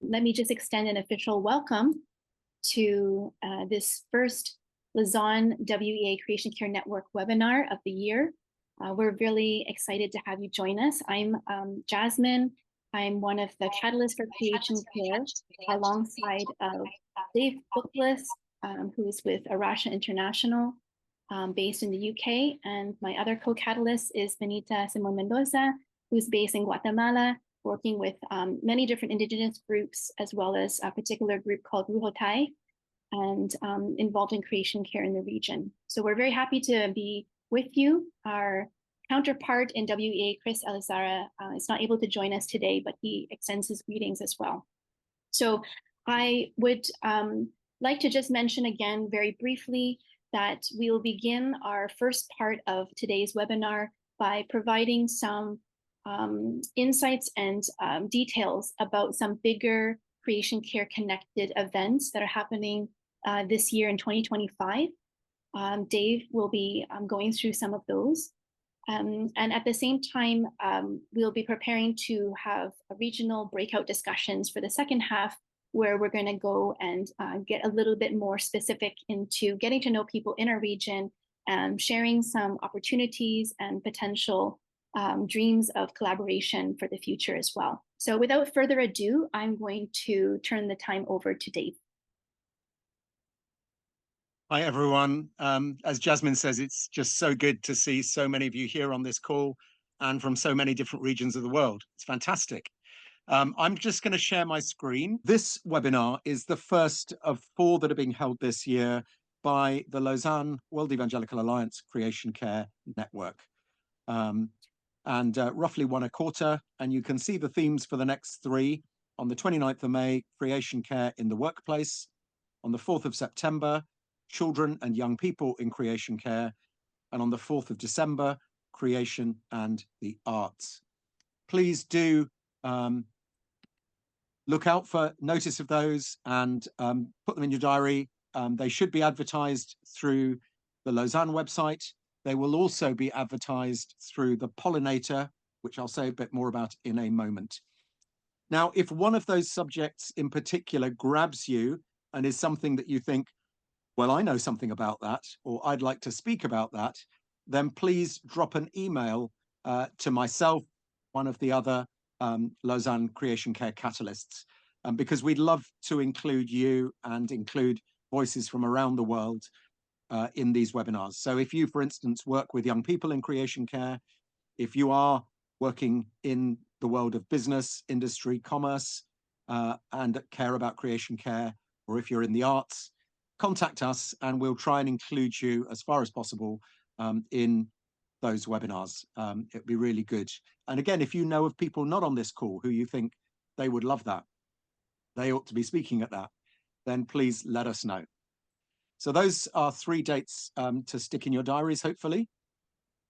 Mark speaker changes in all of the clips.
Speaker 1: let me just extend an official welcome to this first Lausanne WEA Creation Care Network webinar of the year. We're really excited to have you join us. I'm Jasmine. I'm one of the catalysts for creation care alongside Dave Bookless, who is with Arasha International, based in the UK. And my other co-catalyst is Benita Simon Mendoza, who's based in Guatemala, working with many different indigenous groups, as well as a particular group called Ruhotai, and involved in creation care in the region. So we're very happy to be with you. Our counterpart in WEA, Chris Elizara, is not able to join us today, but he extends his greetings as well. So I would like to just mention again very briefly that we will begin our first part of today's webinar by providing some insights and details about some bigger creation care connected events that are happening this year in 2025. Dave will be going through some of those. And at the same time, we'll be preparing to have regional breakout discussions for the second half, where we're going to go and get a little bit more specific into getting to know people in our region, and sharing some opportunities and potential dreams of collaboration for the future as well. So without further ado, I'm going to turn the time over to Dave.
Speaker 2: Hi, everyone. As Jasmine says, it's just so good to see so many of you here on this call and from so many different regions of the world. It's fantastic. I'm just going to share my screen. This webinar is the first of 4 that are being held this year by the Lausanne World Evangelical Alliance Creation Care Network. Roughly 1/4, and you can see the themes for the next 3. On the 29th of May, creation care in the workplace. On the 4th of September, children and young people in creation care. And on the 4th of December, creation and the arts. Please do look out for notice of those and put them in your diary. They should be advertised through the Lausanne website. They will also be advertised through the Pollinator, which I'll say a bit more about in a moment. Now, if one of those subjects in particular grabs you and is something that you think, well, I know something about that, or I'd like to speak about that, then please drop an email to myself, one of the other Lausanne Creation Care Catalysts, because we'd love to include you and include voices from around the world in these webinars. So if you, for instance, work with young people in creation care, if you are working in the world of business, industry, commerce, and care about creation care, or if you're in the arts, contact us and we'll try and include you as far as possible in those webinars. It'd be really good. And again, if you know of people not on this call who you think they would love that, they ought to be speaking at that, then please let us know. So those are 3 dates to stick in your diaries, hopefully.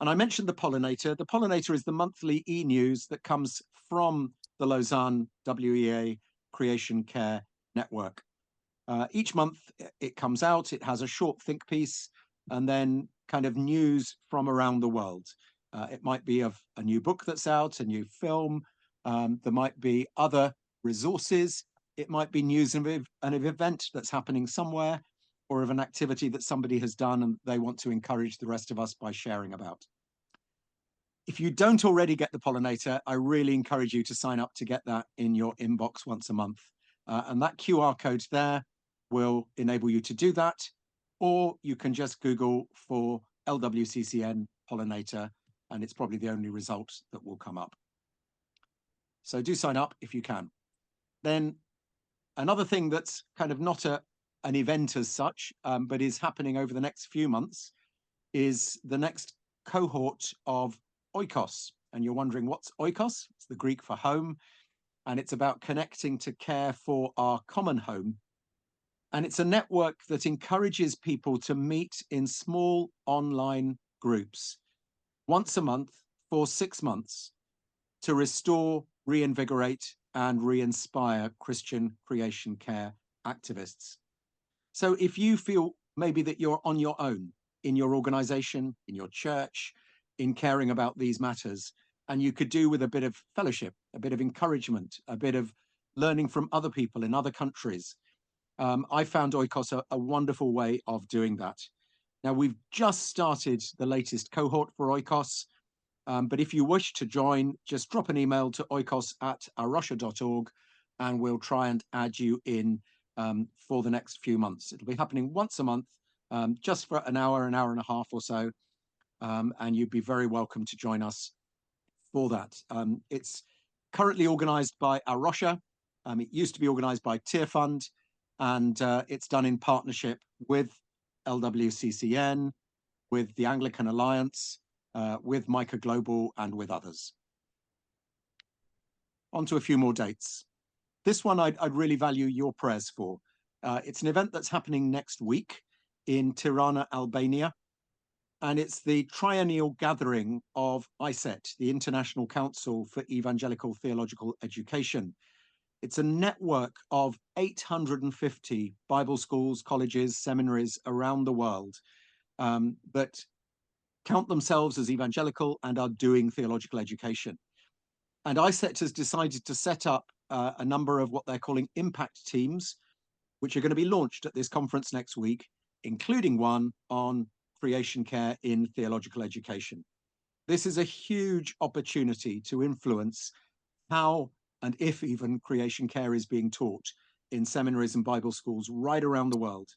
Speaker 2: And I mentioned the Pollinator. The Pollinator is the monthly e-news that comes from the Lausanne WEA Creation Care Network. Each month it comes out, it has a short think piece, and then kind of news from around the world. It might be of a new book that's out, a new film. There might be other resources. It might be news of an event that's happening somewhere, or of an activity that somebody has done and they want to encourage the rest of us by sharing about. If you don't already get the Pollinator, I really encourage you to sign up to get that in your inbox once a month. And that QR code there will enable you to do that, or you can just Google for LWCCN Pollinator, and it's probably the only result that will come up. So do sign up if you can. Then another thing that's kind of not an event as such, but is happening over the next few months, is the next cohort of Oikos. And you're wondering, what's Oikos? It's the Greek for home, and it's about connecting to care for our common home. And it's a network that encourages people to meet in small online groups once a month for 6 months to restore, reinvigorate, and re-inspire Christian creation care activists. So if you feel maybe that you're on your own in your organization, in your church, in caring about these matters, and you could do with a bit of fellowship, a bit of encouragement, a bit of learning from other people in other countries. I found Oikos a wonderful way of doing that. Now, we've just started the latest cohort for Oikos, but if you wish to join, just drop an email to oikos@arusha.org and we'll try and add you in for the next few months. It'll be happening once a month, just for an hour and a half or so, and you'd be very welcome to join us for that. It's currently organized by Arusha. It used to be organized by Tier Fund, and it's done in partnership with LWCCN, with the Anglican Alliance, with Micah Global, and with others. On to a few more dates. This one I'd really value your prayers for. It's an event that's happening next week in Tirana, Albania, and it's the triennial gathering of ICET, the International Council for Evangelical Theological Education. It's a network of 850 Bible schools, colleges, seminaries around the world that count themselves as evangelical and are doing theological education. And ICET has decided to set up a number of what they're calling impact teams, which are going to be launched at this conference next week, including one on creation care in theological education. This is a huge opportunity to influence how and if even creation care is being taught in seminaries and Bible schools right around the world.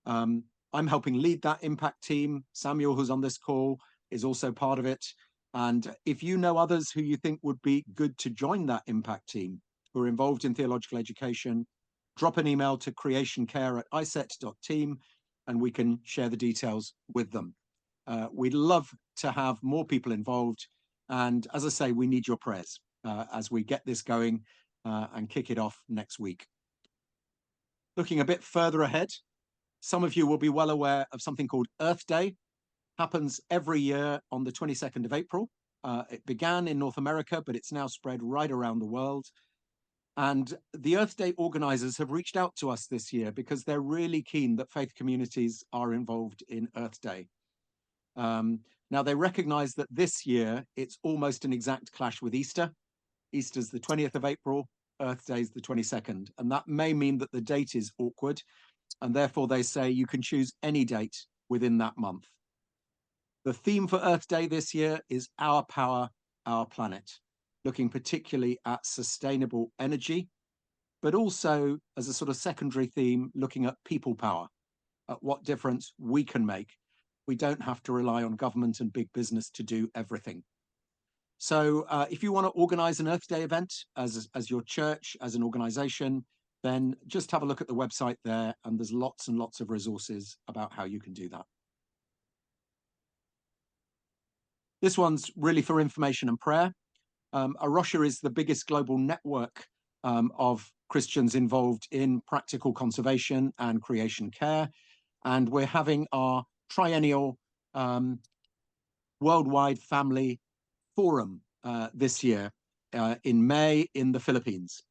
Speaker 2: I'm helping lead that impact team. Samuel, who's on this call, is also part of it. And if you know others who you think would be good to join that impact team, who are involved in theological education, drop an email to creationcare@icet.team and we can share the details with them. We'd love to have more people involved. And as I say, we need your prayers as we get this going and kick it off next week. Looking a bit further ahead, some of you will be well aware of something called Earth Day. Happens every year on the 22nd of April. It began in North America, but it's now spread right around the world. And the Earth Day organizers have reached out to us this year because they're really keen that faith communities are involved in Earth Day. Now, they recognize that this year it's almost an exact clash with Easter. Easter's the 20th of April, Earth Day's the 22nd. And that may mean that the date is awkward. And therefore, they say you can choose any date within that month. The theme for Earth Day this year is Our Power, Our Planet, looking particularly at sustainable energy, but also as a sort of secondary theme, looking at people power, at what difference we can make. We don't have to rely on government and big business to do everything. So if you want to organize an Earth Day event as your church, as an organization, then just have a look at the website there, and there's lots and lots of resources about how you can do that. This one's really for information and prayer. Arusha is the biggest global network of Christians involved in practical conservation and creation care. And we're having our triennial worldwide family forum this year in May in the Philippines.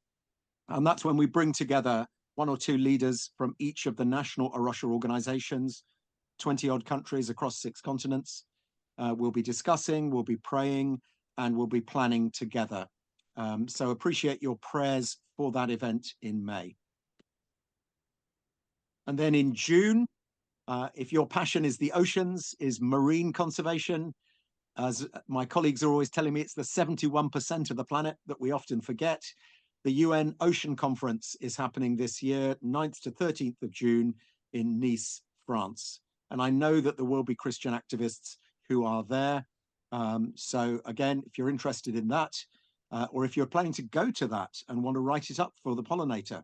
Speaker 2: And that's when we bring together one or two leaders from each of the national Arusha organizations, 20-odd countries across 6 continents. We'll be discussing, we'll be praying, and we'll be planning together. So appreciate your prayers for that event in May. And then in June, if your passion is the oceans, is marine conservation, as my colleagues are always telling me, it's the 71% of the planet that we often forget. The UN Ocean Conference is happening this year, 9th to 13th of June in Nice, France. And I know that there will be Christian activists who are there. So again, if you're interested in that, or if you're planning to go to that and want to write it up for the pollinator,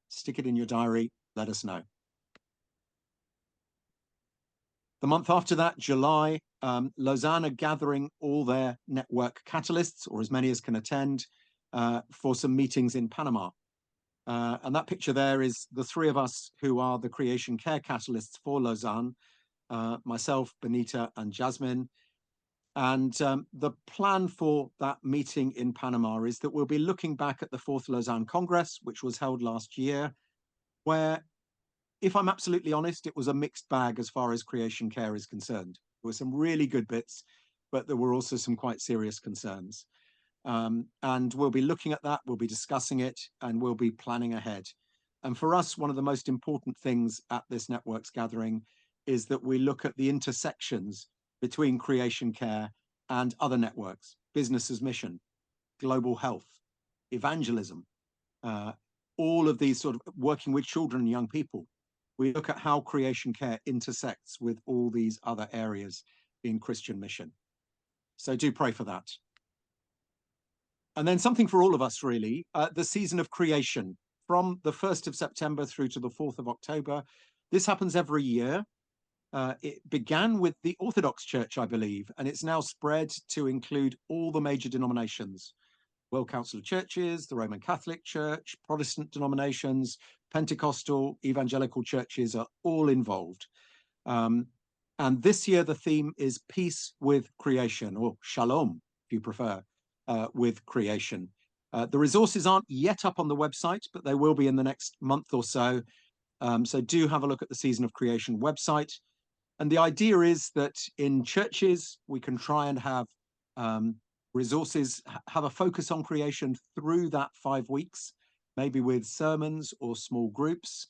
Speaker 2: stick it in your diary, let us know. The month after that, July, Lausanne are gathering all their network catalysts, or as many as can attend, for some meetings in Panama. And that picture there is the 3 of us who are the creation care catalysts for Lausanne, myself, Benita, and Jasmine. And the plan for that meeting in Panama is that we'll be looking back at the 4th Lausanne Congress, which was held last year, where, if I'm absolutely honest, it was a mixed bag as far as creation care is concerned. There were some really good bits, but there were also some quite serious concerns. And we'll be looking at that, we'll be discussing it, and we'll be planning ahead. And for us, one of the most important things at this networks gathering is that we look at the intersections between creation care and other networks, business as mission, global health, evangelism, all of these sort of working with children and young people. We look at how creation care intersects with all these other areas in Christian mission. So do pray for that. And then something for all of us, really, the season of creation from the 1st of September through to the 4th of October. This happens every year. It began with the Orthodox Church, I believe, and it's now spread to include all the major denominations. World Council of Churches, the Roman Catholic Church, Protestant denominations, Pentecostal, evangelical churches are all involved. And this year, the theme is peace with creation, or shalom, if you prefer, with creation. The resources aren't yet up on the website, but they will be in the next month or so. So do have a look at the Season of Creation website. And the idea is that in churches, we can try and have resources, have a focus on creation through that 5 weeks, maybe with sermons or small groups.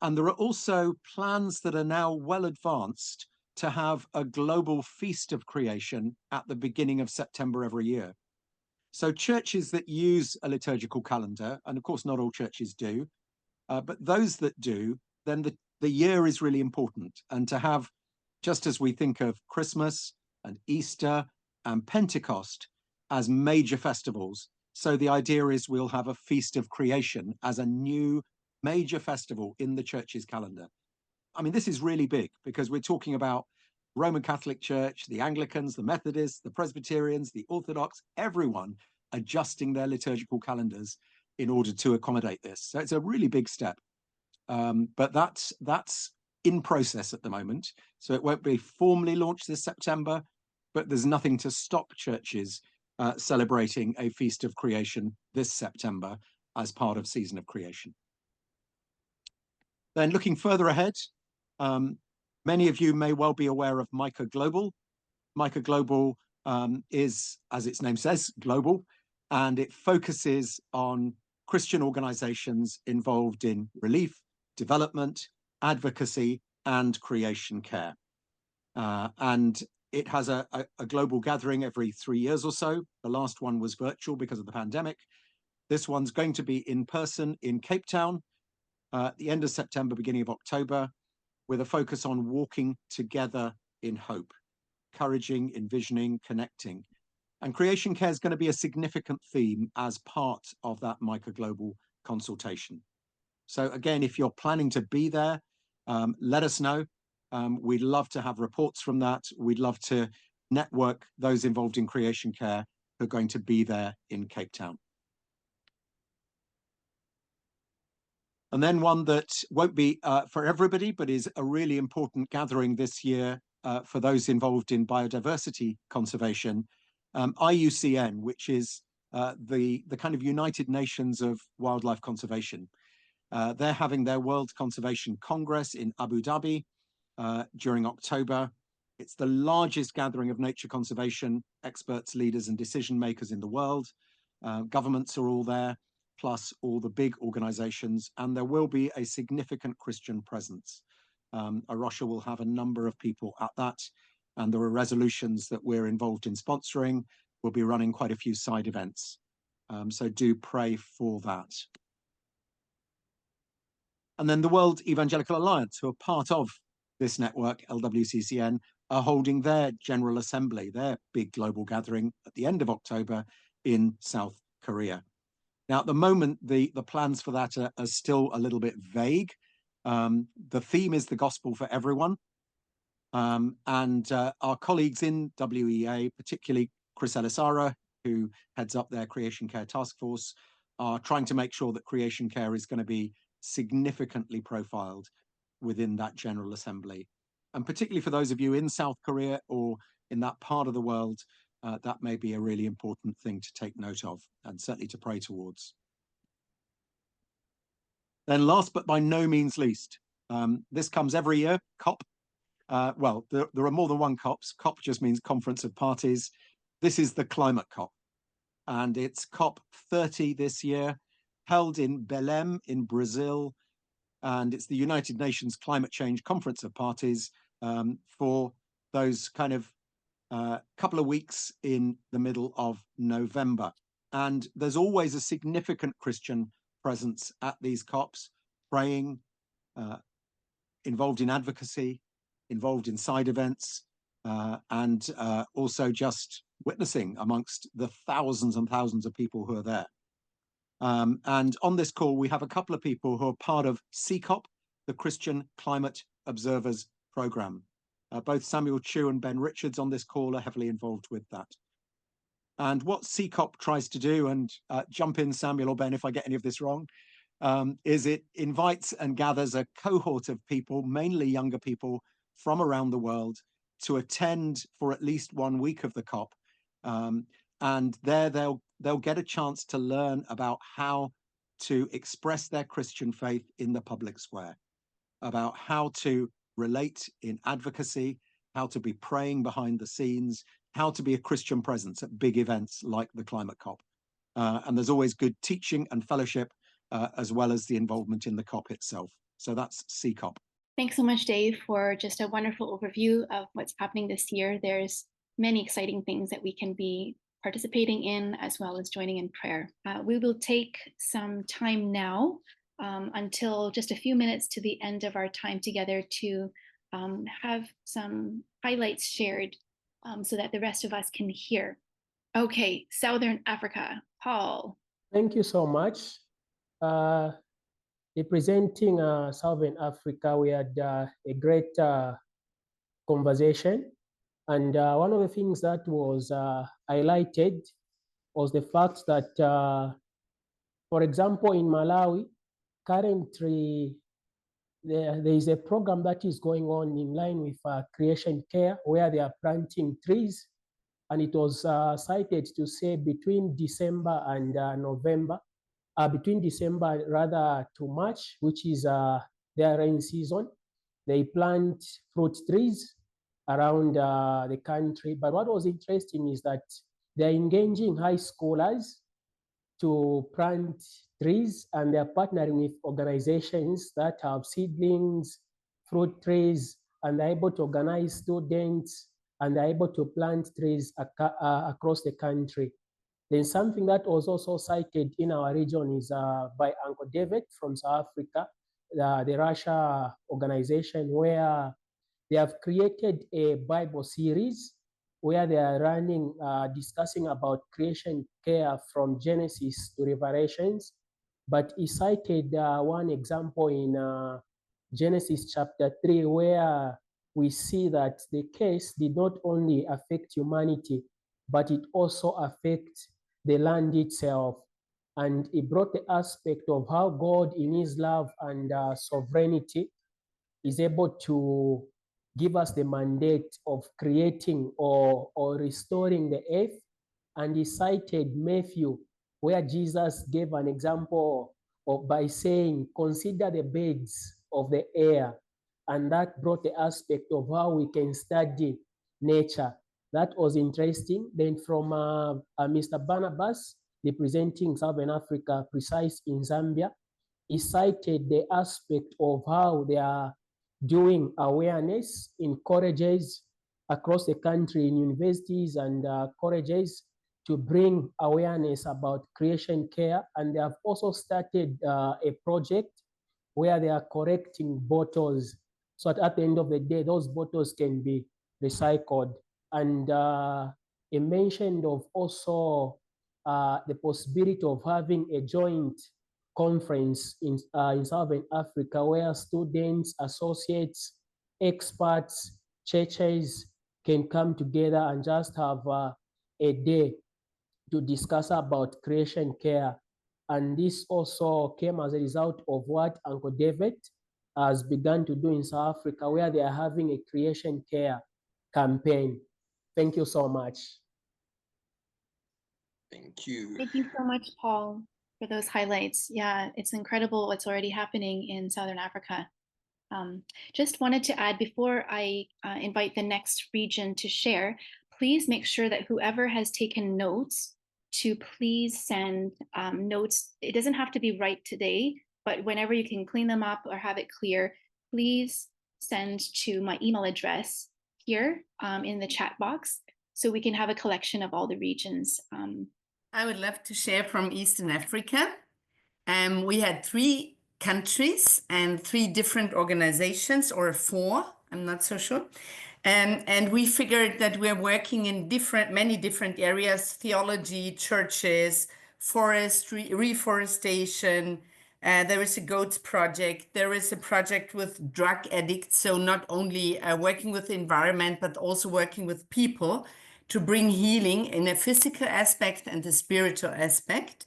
Speaker 2: And there are also plans that are now well advanced to have a global feast of creation at the beginning of September every year. So churches that use a liturgical calendar, and of course not all churches do, but those that do, then the year is really important. And to have, just as we think of Christmas and Easter and Pentecost as major festivals, so the idea is we'll have a feast of creation as a new major festival in the church's calendar. I mean, this is really big because we're talking about Roman Catholic Church, the Anglicans, the Methodists, the Presbyterians, the Orthodox, everyone adjusting their liturgical calendars in order to accommodate this. So it's a really big step. But that's in process at the moment. So it won't be formally launched this September, but there's nothing to stop churches celebrating a Feast of Creation this September as part of Season of Creation. Then looking further ahead, many of you may well be aware of Micah Global. Micah Global is, as its name says, global, and it focuses on Christian organizations involved in relief, development, advocacy, and creation care. And it has a global gathering every 3 years or so. The last one was virtual because of the pandemic. This one's going to be in person in Cape Town at the end of September, beginning of October, with a focus on walking together in hope, encouraging, envisioning, connecting. And creation care is going to be a significant theme as part of that Micah Global consultation. So again, if you're planning to be there, let us know. We'd love to have reports from that. We'd love to network those involved in creation care who are going to be there in Cape Town. And then one that won't be for everybody, but is a really important gathering this year for those involved in biodiversity conservation, IUCN, which is the kind of United Nations of wildlife conservation. They're having their World Conservation Congress in Abu Dhabi during October. It's the largest gathering of nature conservation experts, leaders, and decision makers in the world. Governments are all there, plus all the big organizations, and there will be a significant Christian presence. Arusha will have a number of people at that, and there are resolutions that we're involved in sponsoring. We'll be running quite a few side events, so do pray for that. And then the World Evangelical Alliance, who are part of this network, LWCCN, are holding their General Assembly, their big global gathering at the end of October in South Korea. Now, at the moment, the plans for that are still a little bit vague. The theme is the gospel for everyone. And our colleagues in WEA, particularly Chris Elisara, who heads up their Creation Care Task Force, are trying to make sure that creation care is going to be significantly profiled within that General Assembly. And particularly for those of you in South Korea or in that part of the world, that may be a really important thing to take note of and certainly to pray towards. Then last but by no means least, this comes every year, COP. Well, there are more than one COPs. COP just means Conference of Parties. This is the Climate COP. and it's COP30 this year, held in Belém in Brazil, and it's the United Nations Climate Change Conference of Parties for those kind of couple of weeks in the middle of November. And there's always a significant Christian presence at these COPs, praying, involved in advocacy, involved in side events, and also just witnessing amongst the thousands and thousands of people who are there. And on this call, we have a couple of people who are part of CCOP, the Christian Climate Observers Program. Both Samuel Chu and Ben Richards on this call are heavily involved with that. And what CCOP tries to do, and jump in, Samuel or Ben, if I get any of this wrong, is it invites and gathers a cohort of people, mainly younger people from around the world, to attend for at least 1 week of the COP. And there they'll get a chance to learn about how to express their Christian faith in the public square, about how to relate in advocacy, how to be praying behind the scenes, how to be a Christian presence at big events like the Climate COP. And there's always good teaching and fellowship, as well as the involvement in the COP itself. So that's CCOP.
Speaker 1: Thanks so much, Dave, for just a wonderful overview of what's happening this year. There's many exciting things that we can be participating in, as well as joining in prayer. We will take some time now until just a few minutes to the end of our time together to have some highlights shared so that the rest of us can hear. Okay, Southern Africa, Paul.
Speaker 3: Thank you so much. Representing Southern Africa, we had a great conversation. And one of the things that was highlighted was the fact that, for example, in Malawi, currently there is a program that is going on in line with creation care, where they are planting trees. And it was cited to say between December and November, between December rather to March, which is their rain season, they plant fruit trees around the country. But what was interesting is that they're engaging high schoolers to plant trees, and they're partnering with organizations that have seedlings, fruit trees, and they're able to organize students, and they're able to plant trees across the country. Then something that was also cited in our region is by Uncle David from South Africa, the Russia organization, where they have created a Bible series where they are running, discussing about creation care from Genesis to Revelations. But he cited one example in Genesis chapter 3, where we see that the case did not only affect humanity, but it also affects the land itself. And it brought the aspect of how God, in his love and sovereignty, is able to give us the mandate of creating or restoring the earth. And he cited Matthew, where Jesus gave an example by saying, consider the birds of the air. And that brought the aspect of how we can study nature. That was interesting. Then from Mr. Barnabas, representing Southern Africa, precise in Zambia, he cited the aspect of how they are doing awareness in colleges across the country, in universities and colleges, to bring awareness about creation care. And they have also started a project where they are collecting bottles, so that at the end of the day, those bottles can be recycled. And he mentioned of also the possibility of having a joint conference in Southern Africa, where students, associates, experts, churches can come together and just have a day to discuss about creation care. And this also came as a result of what Uncle David has begun to do in South Africa, where they are having a creation care campaign. Thank you so much.
Speaker 4: Thank you.
Speaker 1: Thank you so much, Paul, for those highlights. Yeah, it's incredible what's already happening in Southern Africa. Just wanted to add, before I invite the next region to share, please make sure that whoever has taken notes to please send notes. It doesn't have to be right today, but whenever you can clean them up or have it clear, please send to my email address here in the chat box, so we can have a collection of all the regions.
Speaker 4: I would love to share from Eastern Africa. We had 3 countries and 3 different organizations, or 4, I'm not so sure. And we figured that we're working in many different areas: theology, churches, forestry, reforestation. There is a goats project. There is a project with drug addicts. So not only working with the environment, but also working with people to bring healing in a physical aspect and a spiritual aspect.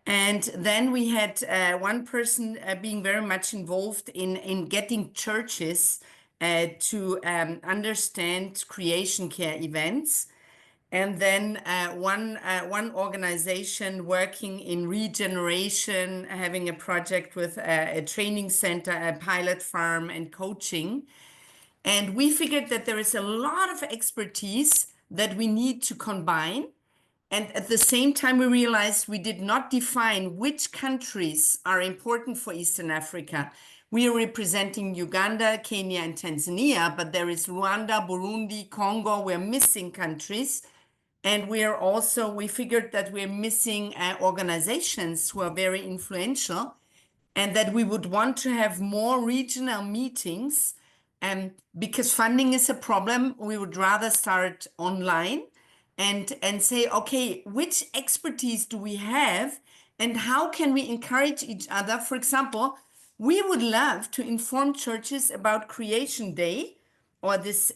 Speaker 4: And then we had one person being very much involved in getting churches to understand creation care events. And then one organization working in regeneration, having a project with a training center, a pilot farm, and coaching. And we figured that there is a lot of expertise that we need to combine. And at the same time, we realized we did not define which countries are important for Eastern Africa. We are representing Uganda, Kenya, and Tanzania, but there is Rwanda, Burundi, Congo. We're missing countries. And we figured that we're missing organizations who are very influential, and that we would want to have more regional meetings. Because funding is a problem, we would rather start online and say, okay, which expertise do we have and how can we encourage each other? For example, we would love to inform churches about Creation Day, or this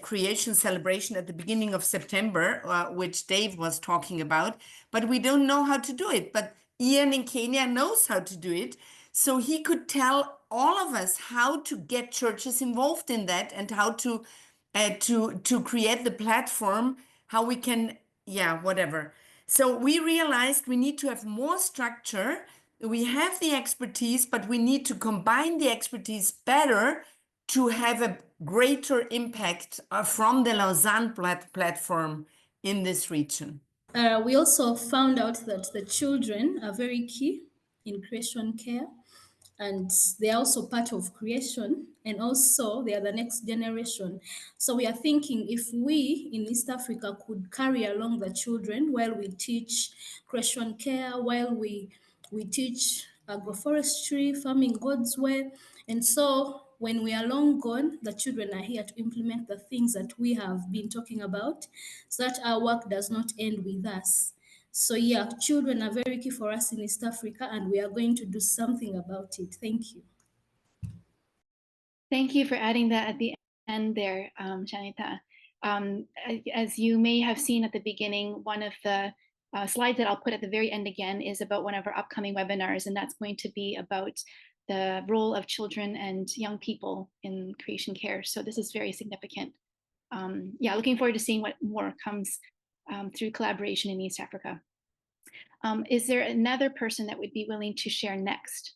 Speaker 4: creation celebration at the beginning of September, which Dave was talking about, but we don't know how to do it. But Ian in Kenya knows how to do it. So he could tell all of us how to get churches involved in that, and how to create the platform, how we can, whatever. So we realized we need to have more structure. We have the expertise, but we need to combine the expertise better to have a greater impact from the Lausanne platform in this region.
Speaker 5: We also found out that the children are very key in creation care, and they are also part of creation, and also they are the next generation. So we are thinking, if we in East Africa could carry along the children while we teach creation care, while we teach agroforestry, farming God's way. And so when we are long gone, the children are here to implement the things that we have been talking about, so that our work does not end with us. So yeah, children are very key for us in East Africa, and we are going to do something about it. Thank you.
Speaker 1: Thank you for adding that at the end there, Shanita. As you may have seen at the beginning, one of the slides that I'll put at the very end again is about one of our upcoming webinars, and that's going to be about the role of children and young people in creation care. So this is very significant. Looking forward to seeing what more comes through collaboration in East Africa. Is there another person that would be willing to share next?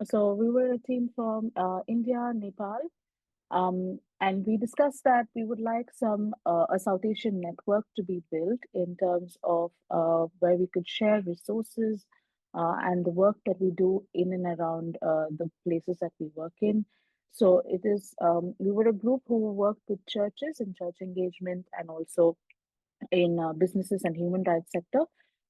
Speaker 6: So we were a team from India, Nepal, and we discussed that we would like a South Asian network to be built in terms of where we could share resources and the work that we do in and around the places that we work in. So it is, we were a group who worked with churches and church engagement, and also in businesses and human rights sector.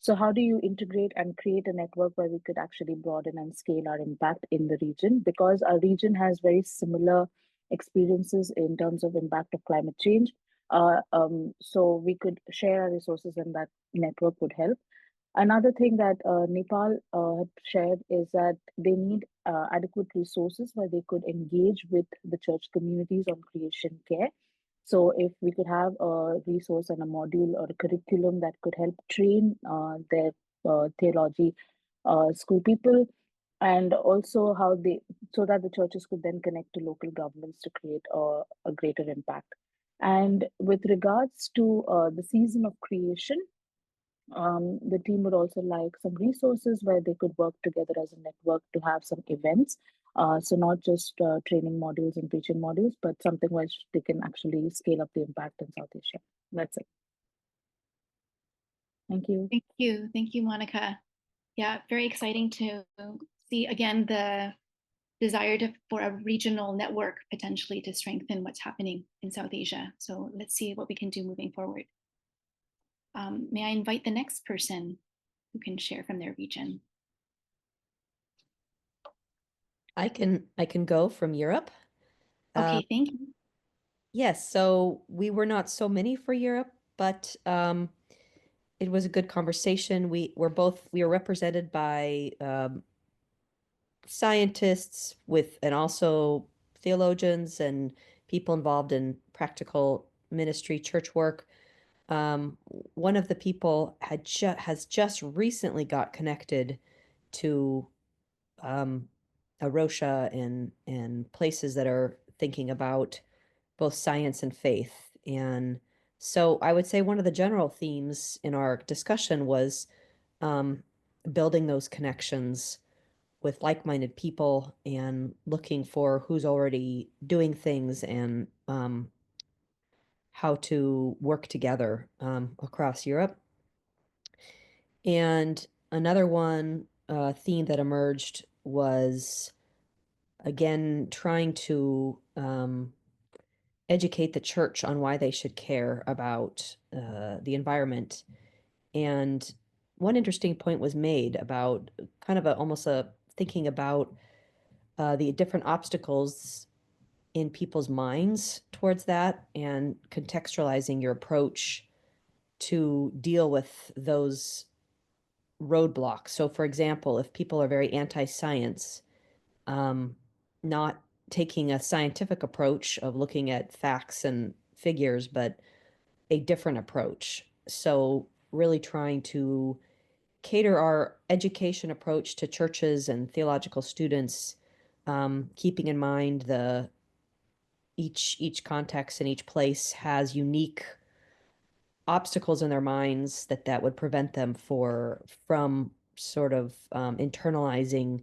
Speaker 6: So how do you integrate and create a network where we could actually broaden and scale our impact in the region? Because our region has very similar experiences in terms of impact of climate change. So we could share our resources, and that network would help. Another thing that Nepal had shared is that they need adequate resources where they could engage with the church communities on creation care. So if we could have a resource and a module or a curriculum that could help train their theology school people, and also so that the churches could then connect to local governments to create a greater impact. And with regards to the season of creation, the team would also like some resources where they could work together as a network to have some events. So not just training modules and preaching modules, but something where they can actually scale up the impact in South Asia. That's it. Thank you.
Speaker 1: Thank you, Monica. Yeah, very exciting to see again the desire for a regional network potentially to strengthen what's happening in South Asia. So let's see what we can do moving forward. May I invite the next person who can share from their region?
Speaker 7: I can go from Europe.
Speaker 1: Okay, thank you.
Speaker 7: Yes, so we were not so many for Europe, but it was a good conversation. We were represented by scientists and also theologians and people involved in practical ministry, church work. One of the people has just recently got connected to Arosha and places that are thinking about both science and faith. And so I would say one of the general themes in our discussion was building those connections with like-minded people and looking for who's already doing things and how to work together across Europe. And another theme that emerged was, again, trying to educate the church on why they should care about the environment. And one interesting point was made about kind of almost a thinking about the different obstacles in people's minds towards that and contextualizing your approach to deal with those roadblocks. So, for example, if people are very anti-science, not taking a scientific approach of looking at facts and figures, but a different approach. So, really trying to cater our education approach to churches and theological students, keeping in mind each context and each place has unique obstacles in their minds that would prevent them from sort of internalizing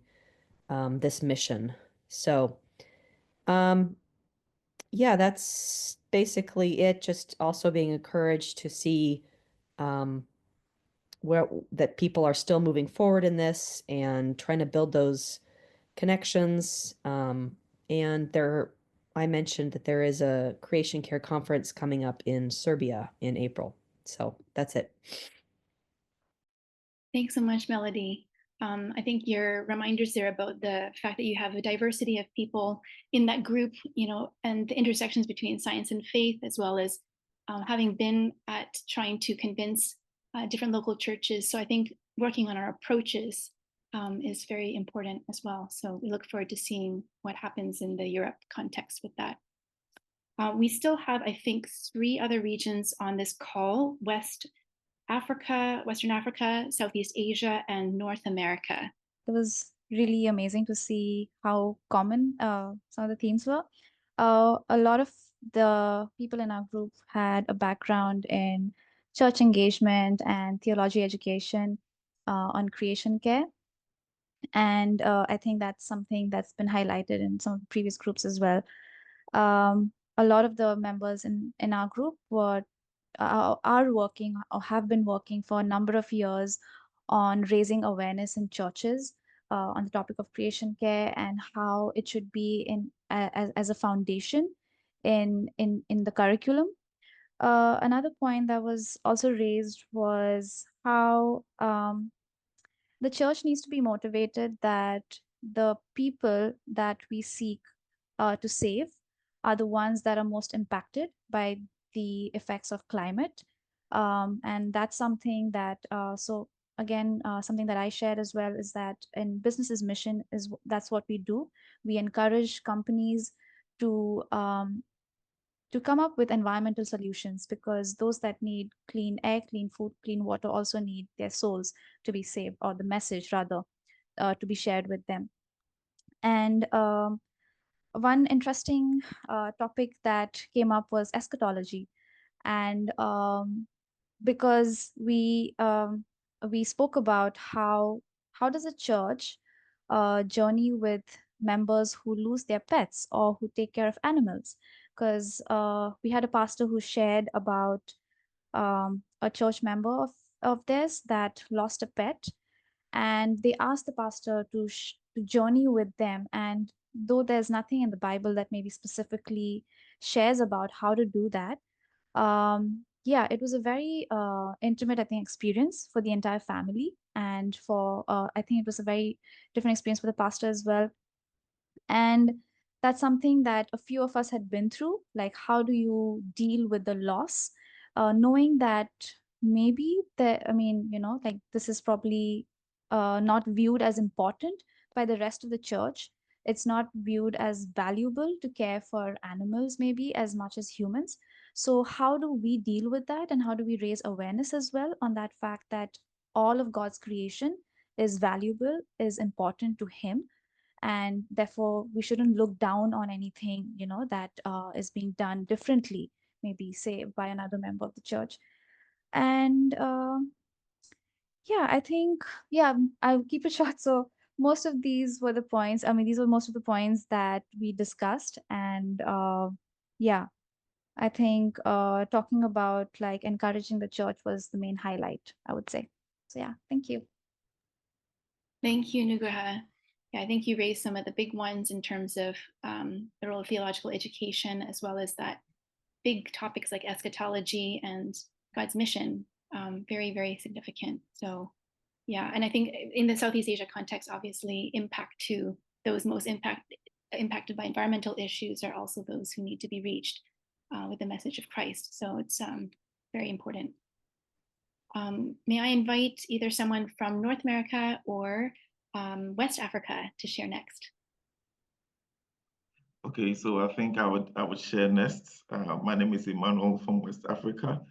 Speaker 7: this mission. So, yeah, that's basically it. Just also being encouraged to see where that people are still moving forward in this and trying to build those connections. And I mentioned that there is a Creation Care conference coming up in Serbia in April. So that's it.
Speaker 1: Thanks so much, Melody. I think your reminders there about the fact that you have a diversity of people in that group, you know, and the intersections between science and faith, as well as having been at trying to convince different local churches. So I think working on our approaches is very important as well. So we look forward to seeing what happens in the Europe context with that. We still have, I think, 3 other regions on this call: Western Africa, Southeast Asia, and North America.
Speaker 8: It was really amazing to see how common some of the themes were. A lot of the people in our group had a background in church engagement and theology education on creation care. And I think that's something that's been highlighted in some previous groups as well. A lot of the members in our group are working or have been working for a number of years on raising awareness in churches on the topic of creation care and how it should be as a foundation in the curriculum. Another point that was also raised was how the church needs to be motivated that the people that we seek to save are the ones that are most impacted by the effects of climate. And that's something that, something that I shared as well is that in business's mission that's what we do. We encourage companies to come up with environmental solutions, because those that need clean air, clean food, clean water also need their souls to be saved, or the message rather to be shared with them. And one interesting topic that came up was eschatology. And because we spoke about how does a church journey with members who lose their pets or who take care of animals, because we had a pastor who shared about a church member of of theirs that lost a pet, and they asked the pastor to journey with them. And though there's nothing in the Bible that maybe specifically shares about how to do that, yeah, it was a very intimate, I think, experience for the entire family, and for I think it was a very different experience for the pastor as well. And that's something that a few of us had been through, like how do you deal with the loss, knowing that maybe like this is probably not viewed as important by the rest of the church. It's not viewed as valuable to care for animals maybe as much as humans. So how do we deal with that, and how do we raise awareness as well on that fact that all of God's creation is valuable, is important to him, and therefore we shouldn't look down on anything that is being done differently, maybe say by another member of the church. And yeah, I think, yeah, I'll keep it short. So most of these were the points, these were most of the points that we discussed. And yeah, I think talking about like encouraging the church was the main highlight, I would say. So yeah, thank you.
Speaker 1: Thank you, Nugraha. Yeah, I think you raised some of the big ones in terms of the role of theological education, as well as that big topics like eschatology and God's mission. Very, very significant. So yeah, and I think in the Southeast Asia context, obviously impact to those most impacted by environmental issues are also those who need to be reached with the message of Christ. So it's very important. May I invite either someone from North America or West Africa to share next?
Speaker 9: Okay, so I think I would share next. My name is Emmanuel from West Africa.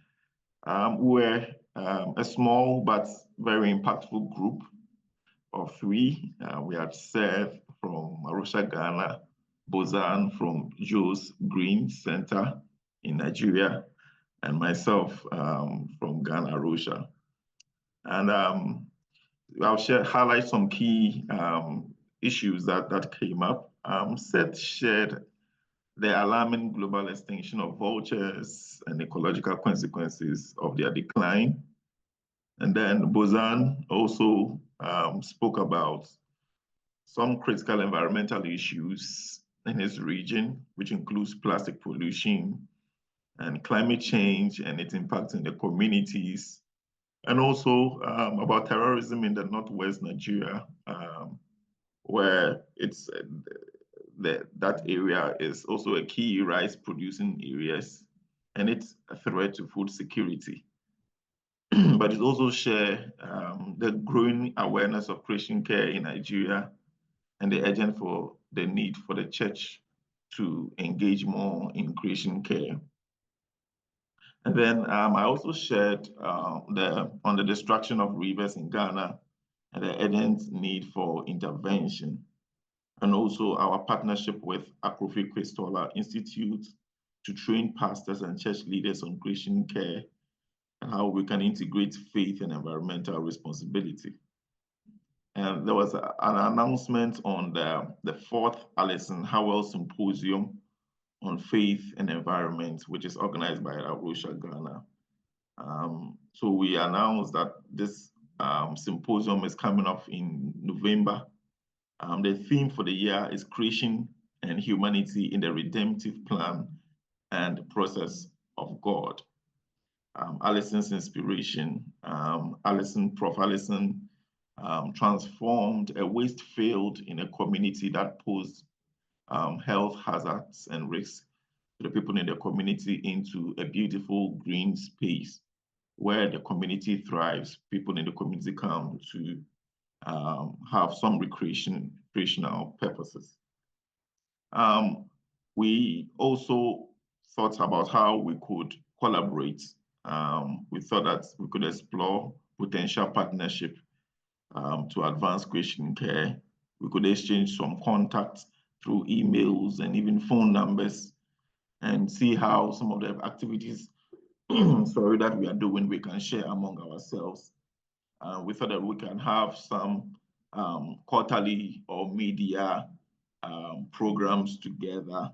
Speaker 9: We're a small but very impactful group of three. We had Seth from Arusha, Ghana, Bozan from Jos Green Center in Nigeria, and myself from Ghana, Arusha. And I'll highlight some key issues that came up. Seth shared the alarming global extinction of vultures and ecological consequences of their decline. And then Bozan also spoke about some critical environmental issues in his region, which includes plastic pollution and climate change and its impact in the communities, and also about terrorism in the Northwest Nigeria, where it's that area is also a key rice producing areas, and it's a threat to food security. But it also shares the growing awareness of Christian care in Nigeria and the urgent for the need for the church to engage more in Christian care. And then I also shared on the destruction of rivers in Ghana and the urgent need for intervention, and also our partnership with Akrofi Christola Institute to train pastors and church leaders on Christian care and how we can integrate faith and environmental responsibility. And there was an announcement on the fourth Alison Howell Symposium on Faith and Environment, which is organized by Arusha, Ghana. So we announced that this symposium is coming up in November. The theme for the year is Creation and Humanity in the Redemptive Plan and Process of God. Alison's inspiration, Prof. Alison transformed a waste field in a community that posed health hazards and risks to the people in the community into a beautiful green space where the community thrives. People in the community come to have some recreational purposes. We also thought about how we could collaborate. We thought that we could explore potential partnership to advance Christian care. We could exchange some contacts through emails and even phone numbers and see how some of the activities that we are doing, we can share among ourselves. We thought that we can have some quarterly or media programs together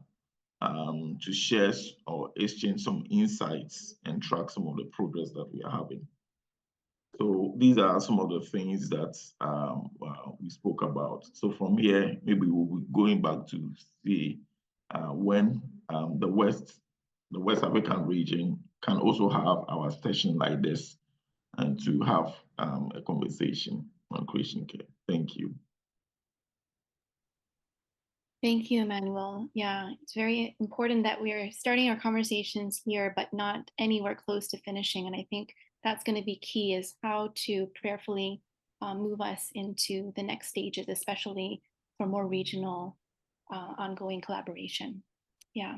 Speaker 9: to share or exchange some insights and track some of the progress that we are having. So these are some of the things that we spoke about. So from here, maybe we'll be going back to see when the West African region can also have our session like this and to have a conversation on creation care. Thank you.
Speaker 1: Thank you, Emmanuel. Yeah, it's very important that we're starting our conversations here, but not anywhere close to finishing. And I think that's going to be key, is how to prayerfully move us into the next stages, especially for more regional ongoing collaboration. Yeah.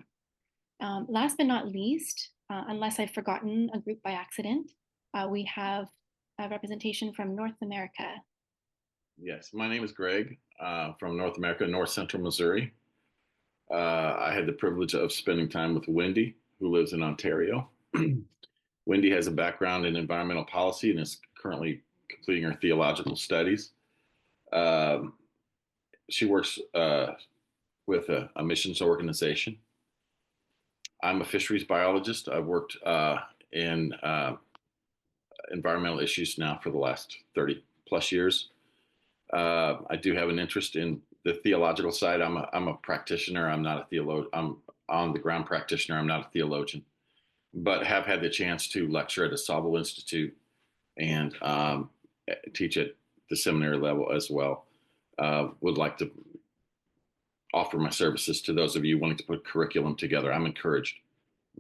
Speaker 1: Last but not least, unless I've forgotten a group by accident, we have a representation from North America.
Speaker 10: Yes, my name is Greg from North America, North Central Missouri. I had the privilege of spending time with Wendy, who lives in Ontario. Wendy has a background in environmental policy and is currently completing her theological studies. She works with a missions organization. I'm a fisheries biologist. I've worked in environmental issues now for the last 30 plus years. I do have an interest in the theological side. I'm a practitioner. I'm not a theologian. I'm on the ground practitioner. I'm not a theologian, but have had the chance to lecture at a Saville Institute and teach at the seminary level as well. Would like to offer my services to those of you wanting to put curriculum together. I'm encouraged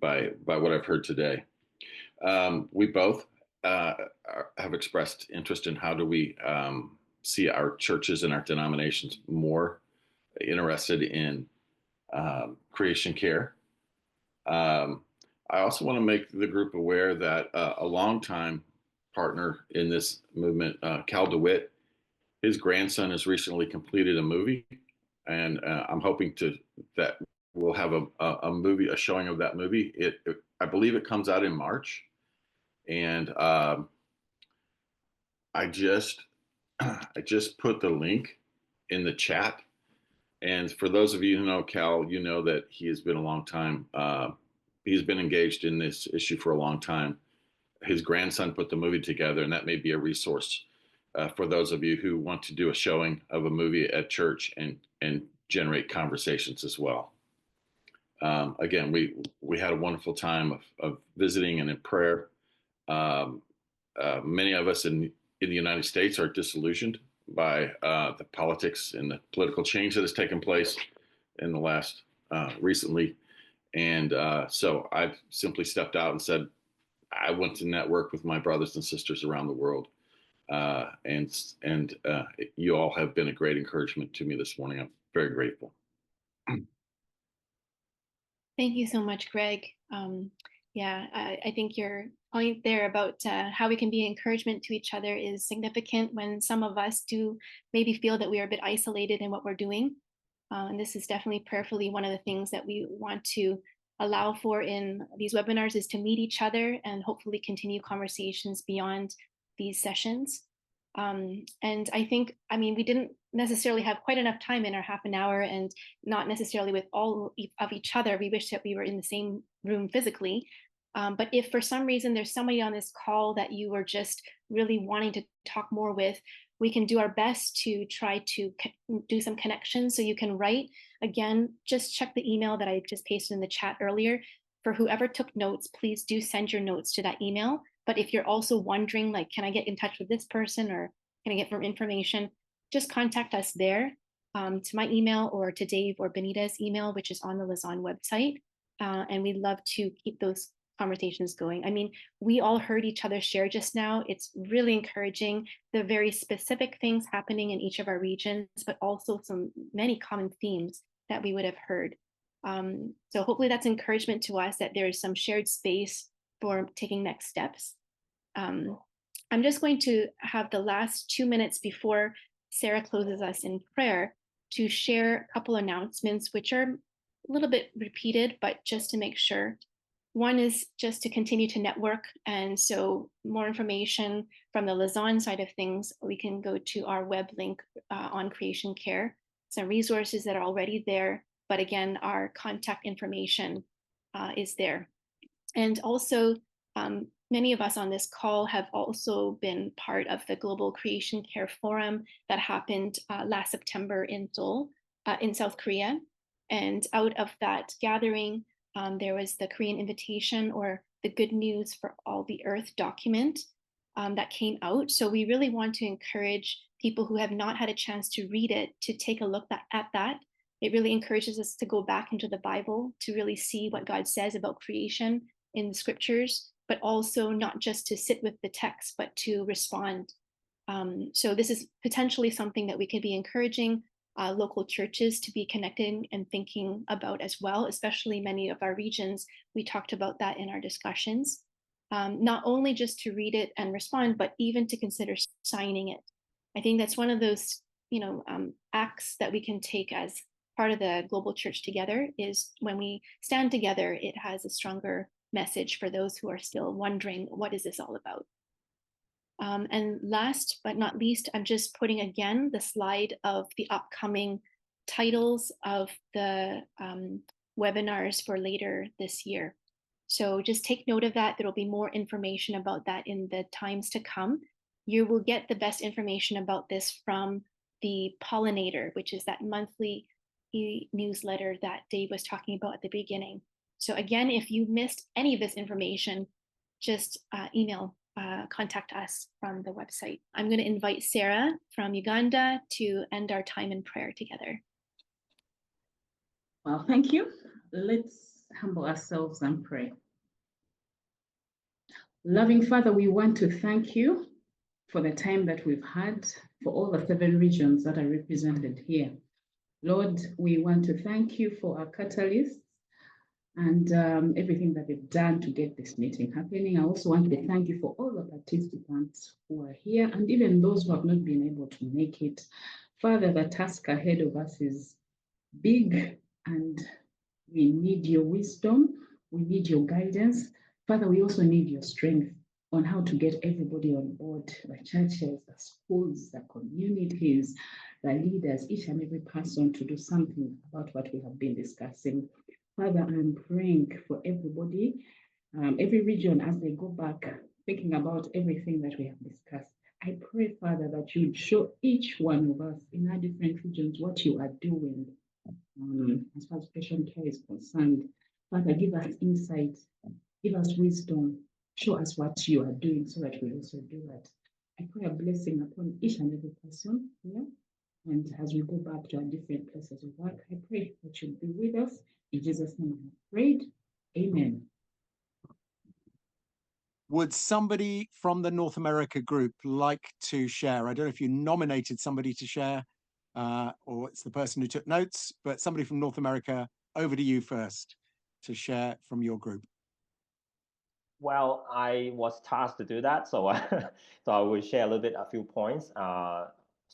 Speaker 10: by what I've heard today. We both have expressed interest in how do we see our churches and our denominations more interested in creation care. I also want to make the group aware that a longtime partner in this movement, Cal DeWitt, his grandson has recently completed a movie, and I'm hoping that we'll have a showing of that movie. I believe it comes out in March, and I just put the link in the chat. And for those of you who know Cal, you know that he has been a long time. He's been engaged in this issue for a long time. His grandson put the movie together, and that may be a resource for those of you who want to do a showing of a movie at church and generate conversations as well. Again, we had a wonderful time of visiting and in prayer. Many of us in the United States are disillusioned by the politics and the political change that has taken place in the last recently. And so I've simply stepped out and said, I want to network with my brothers and sisters around the world. And you all have been a great encouragement to me this morning. I'm very grateful.
Speaker 1: Thank you so much, Greg. Yeah, I think your point there about how we can be encouragement to each other is significant when some of us do maybe feel that we are a bit isolated in what we're doing. And this is definitely prayerfully one of the things that we want to allow for in these webinars, is to meet each other and hopefully continue conversations beyond these sessions. And I think, we didn't necessarily have quite enough time in our half an hour, and not necessarily with all of each other. We wish that we were in the same room physically. But if for some reason there's somebody on this call that you were just really wanting to talk more with, we can do our best to try to do some connections. So you can write. Again, just check the email that I just pasted in the chat earlier. For whoever took notes, please do send your notes to that email. But if you're also wondering, like, can I get in touch with this person, or can I get more information, just contact us there, to my email or to Dave or Benita's email, which is on the Lausanne website. And we'd love to keep those conversations going. We all heard each other share just now. It's really encouraging, the very specific things happening in each of our regions, but also many common themes that we would have heard. So hopefully that's encouragement to us that there is some shared space for taking next steps. I'm just going to have the last 2 minutes before Sarah closes us in prayer to share a couple announcements, which are a little bit repeated, but just to make sure. One is just to continue to network. And so more information from the Lausanne side of things, we can go to our web link on Creation Care. Some resources that are already there, but again, our contact information is there. And also many of us on this call have also been part of the Global Creation Care Forum that happened last September in Seoul, in South Korea. And out of that gathering, there was the Korean Invitation, or the Good News for All the Earth document that came out. So we really want to encourage people who have not had a chance to read it to take a look at that. It really encourages us to go back into the Bible to really see what God says about creation in the scriptures, but also not just to sit with the text, but to respond. So this is potentially something that we could be encouraging local churches to be connecting and thinking about as well, especially many of our regions. We talked about that in our discussions. Not only just to read it and respond, but even to consider signing it. I think that's one of those, acts that we can take as part of the global church together, is when we stand together, it has a stronger message for those who are still wondering, what is this all about? And last but not least, I'm just putting again the slide of the upcoming titles of the webinars for later this year. So just take note of that. There'll be more information about that in the times to come. You will get the best information about this from the Pollinator, which is that monthly newsletter that Dave was talking about at the beginning. So again, if you missed any of this information, just contact us from the website. I'm going to invite Sarah from Uganda to end our time in prayer together.
Speaker 11: Well, thank you. Let's humble ourselves and pray. Loving Father, we want to thank you for the time that we've had, for all the 7 regions that are represented here. Lord, we want to thank you for our catalysts and everything that they've done to get this meeting happening. I also want to thank you for all the participants who are here and even those who have not been able to make it. Father, the task ahead of us is big, and we need your wisdom. We need your guidance. Father, we also need your strength on how to get everybody on board, the churches, the schools, the communities, the leaders, each and every person to do something about what we have been discussing. Father, I'm praying for everybody, every region, as they go back, thinking about everything that we have discussed. I pray, Father, that you show each one of us in our different regions what you are doing as far as patient care is concerned. Father, give us insight, give us wisdom, show us what you are doing so that we also do that. I pray a blessing upon each and every person here. And as we go back to our different places of work, I pray that you'll be with us. In Jesus' name I have prayed. Amen.
Speaker 2: Would somebody from the North America group like to share? I don't know if you nominated somebody to share or it's the person who took notes, but somebody from North America, over to you first to share from your group.
Speaker 12: Well, I was tasked to do that, so so I will share a few points.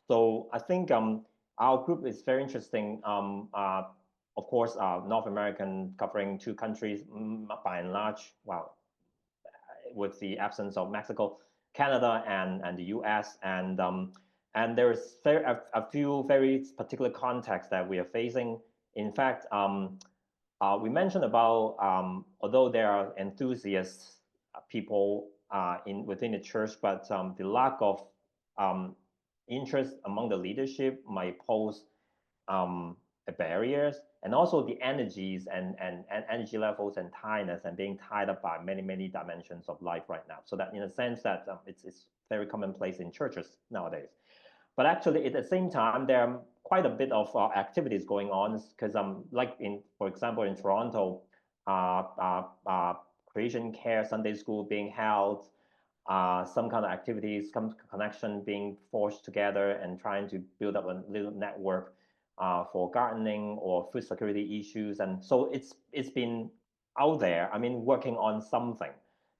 Speaker 12: So I think our group is very interesting. Of course, North American, covering 2 countries by and large. Well, with the absence of Mexico, Canada, and the U.S. And there's a few very particular contexts that we are facing. In fact, we mentioned about although there are enthusiasts people within the church, but the lack of interest among the leadership might pose barriers, and also the energies and energy levels and tiredness and being tied up by many dimensions of life right now. So that in a sense that it's very commonplace in churches nowadays. But actually, at the same time, there are quite a bit of activities going on, because like for example, in Toronto, Creation Care Sunday School being held, some kind of activities, some connection being forged together and trying to build up a little network for gardening or food security issues. And so it's been out there, I mean, working on something.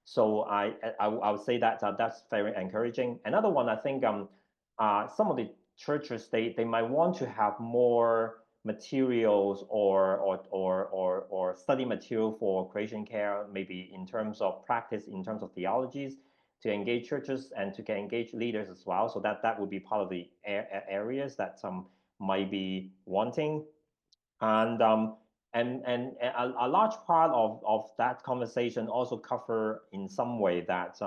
Speaker 12: So I would say that that's very encouraging. Another one, I think some of the churches, they might want to have more materials or study material for creation care, maybe in terms of practice, in terms of theologies, to engage churches and to engage leaders as well. So that would be part of the areas that some might be wanting. And And a large part of that conversation also cover in some way that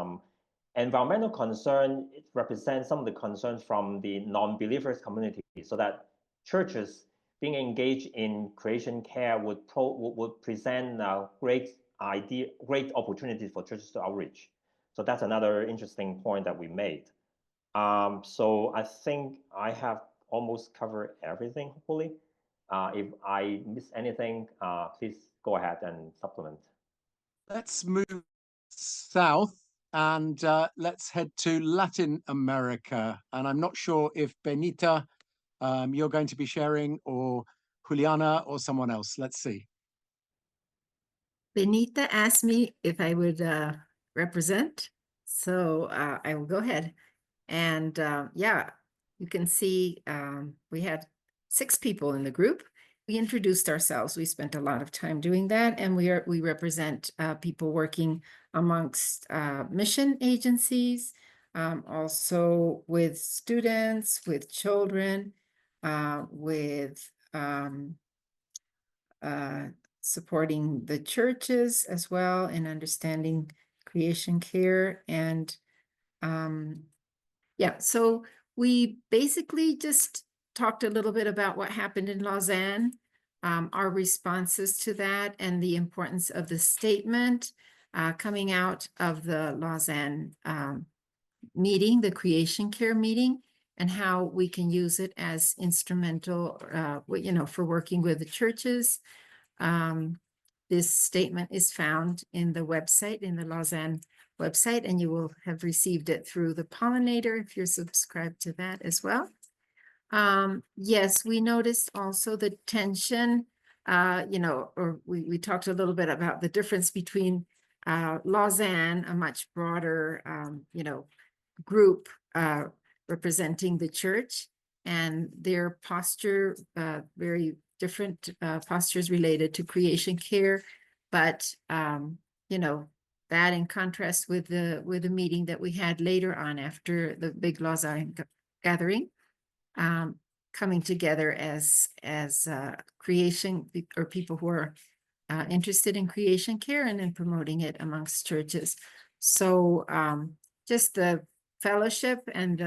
Speaker 12: environmental concern, it represents some of the concerns from the non-believers community, so that churches being engaged in creation care would present great opportunities for churches to outreach. So that's another interesting point that we made. So I think I have almost covered everything, hopefully. If I miss anything, please go ahead and supplement.
Speaker 2: Let's move south and let's head to Latin America. And I'm not sure if Benita, you're going to be sharing, or Juliana, or someone else. Let's see.
Speaker 13: Benita asked me if I would represent, so I will go ahead. And yeah, you can see we had 6 people in the group. We introduced ourselves. We spent a lot of time doing that, and we represent people working amongst mission agencies, also with students, with children, with supporting the churches as well, and understanding creation care. And yeah, so we basically just talked a little bit about what happened in Lausanne, our responses to that, and the importance of the statement coming out of the Lausanne meeting, the creation care meeting, and how we can use it as instrumental, for working with the churches. This statement is found in the website, in the Lausanne website, and you will have received it through the pollinator if you're subscribed to that as well. Yes, we noticed also the tension, or we talked a little bit about the difference between Lausanne, a much broader, group representing the church, and their posture, very different postures related to creation care. But, that in contrast with the meeting that we had later on after the big Lausanne gathering, coming together as creation, or people who are interested in creation care and in promoting it amongst churches. So just the fellowship and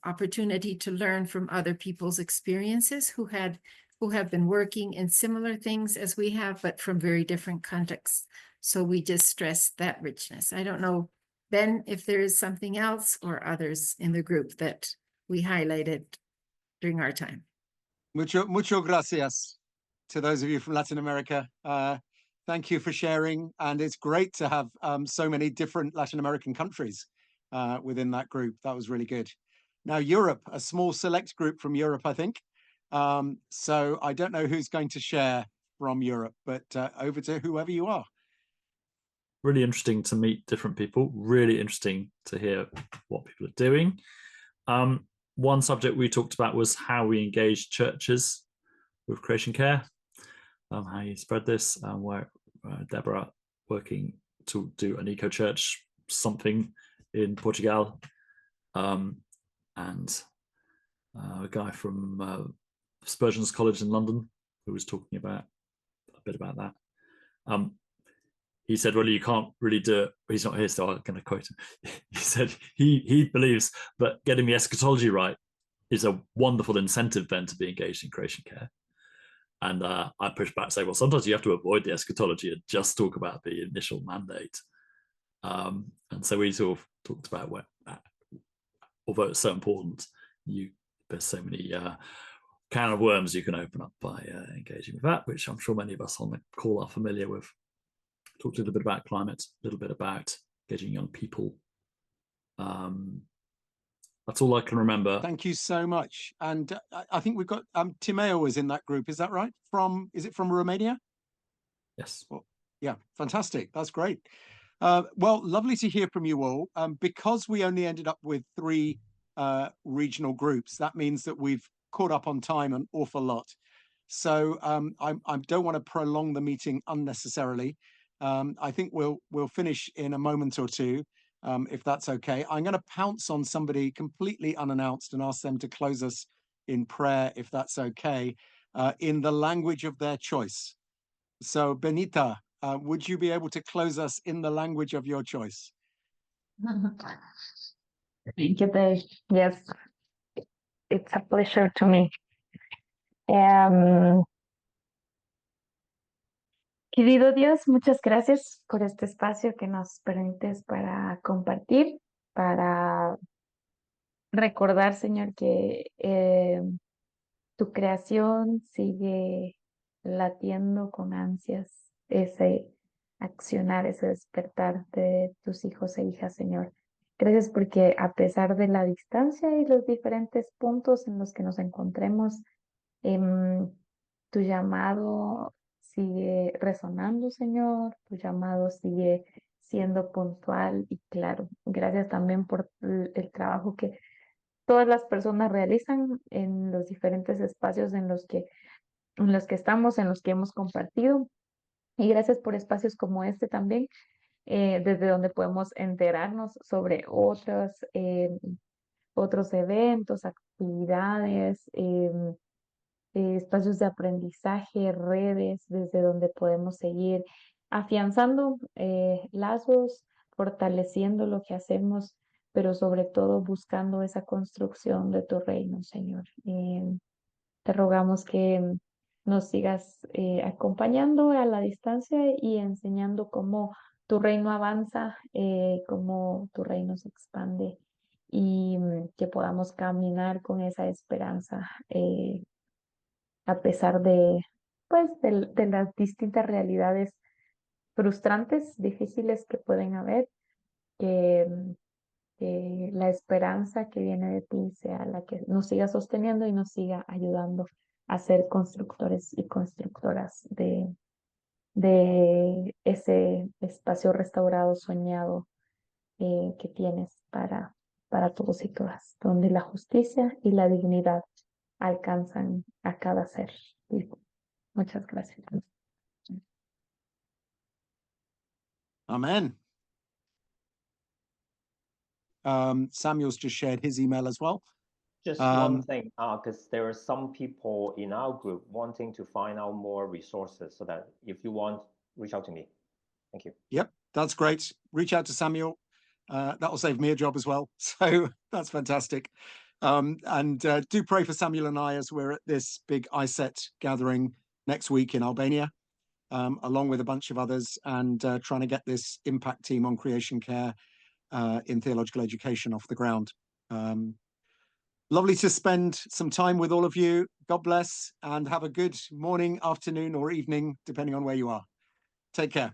Speaker 13: opportunity to learn from other people's experiences who have been working in similar things as we have, but from very different contexts. So we just stress that richness. I don't know, Ben, if there is something else or others in the group that we highlighted during our time.
Speaker 2: Mucho gracias to those of you from Latin America. Thank you for sharing. And it's great to have so many different Latin American countries within that group. That was really good. Now, Europe, a small select group from Europe, I think. So I don't know who's going to share from Europe, but over to whoever you are.
Speaker 14: Really interesting to meet different people. Really interesting to hear what people are doing. One subject we talked about was how we engage churches with creation care, how you spread this, where Deborah working to do an eco church something in Portugal, and a guy from Spurgeon's College in London who was talking about a bit about that. He said, well, you can't really do it. He's not here, so I'm going to quote him. He said he believes that getting the eschatology right is a wonderful incentive then to be engaged in creation care. And I push back and say, well, sometimes you have to avoid the eschatology and just talk about the initial mandate. And so we sort of talked about what, although it's so important, there's so many can of worms you can open up by engaging with that, which I'm sure many of us on the call are familiar with. Talked a little bit about climate, a little bit about engaging young people. That's all I can remember.
Speaker 2: Thank you so much. And I think we've got Timeo is in that group. Is that right? Is it from Romania?
Speaker 14: Yes.
Speaker 2: Well, yeah, fantastic. That's great. Well, lovely to hear from you all. Because we only ended up with 3 regional groups, that means that we've caught up on time an awful lot. So I don't want to prolong the meeting unnecessarily. I think we'll finish in a moment or two, if that's okay. I'm going to pounce on somebody completely unannounced and ask them to close us in prayer, if that's okay. in the language of their choice. So Benita, would you be able to close us in the language of your choice?
Speaker 15: Thank you, Dave. Yes, it's a pleasure to me. Querido Dios, muchas gracias por este espacio que nos permites para compartir, para recordar, Señor, que tu creación sigue latiendo con ansias ese accionar, ese despertar de tus hijos e hijas, Señor. Gracias porque a pesar de la distancia y los diferentes puntos en los que nos encontremos, tu llamado sigue resonando, Señor, tu llamado sigue siendo puntual y claro. Gracias también por el trabajo que todas las personas realizan en los diferentes espacios en los que estamos, en los que hemos compartido. Y gracias por espacios como este también, desde donde podemos enterarnos sobre otros eventos, actividades, espacios de aprendizaje, redes, desde donde podemos seguir afianzando lazos, fortaleciendo lo que hacemos, pero sobre todo buscando esa construcción de tu reino, Señor. Te rogamos que nos sigas acompañando a la distancia y enseñando cómo tu reino avanza, cómo tu reino se expande y que podamos caminar con esa esperanza a pesar de, pues, de las distintas realidades frustrantes, difíciles que pueden haber, que la esperanza que viene de ti sea la que nos siga sosteniendo y nos siga ayudando a ser constructores y constructoras de ese espacio restaurado, soñado que tienes para todos y todas, donde la justicia y la dignidad alcanzan a cada ser vivo. Muchas gracias.
Speaker 2: Amen. Samuel's just shared his email as well.
Speaker 12: Just one thing, because there are some people in our group wanting to find out more resources, so that if you want, reach out to me. Thank you.
Speaker 2: Yep, that's great. Reach out to Samuel. That will save me a job as well. So that's fantastic. And do pray for Samuel and I as we're at this big ISET gathering next week in Albania, along with a bunch of others, and trying to get this impact team on creation care in theological education off the ground. Lovely to spend some time with all of you. God bless, and have a good morning, afternoon, or evening, depending on where you are. Take care.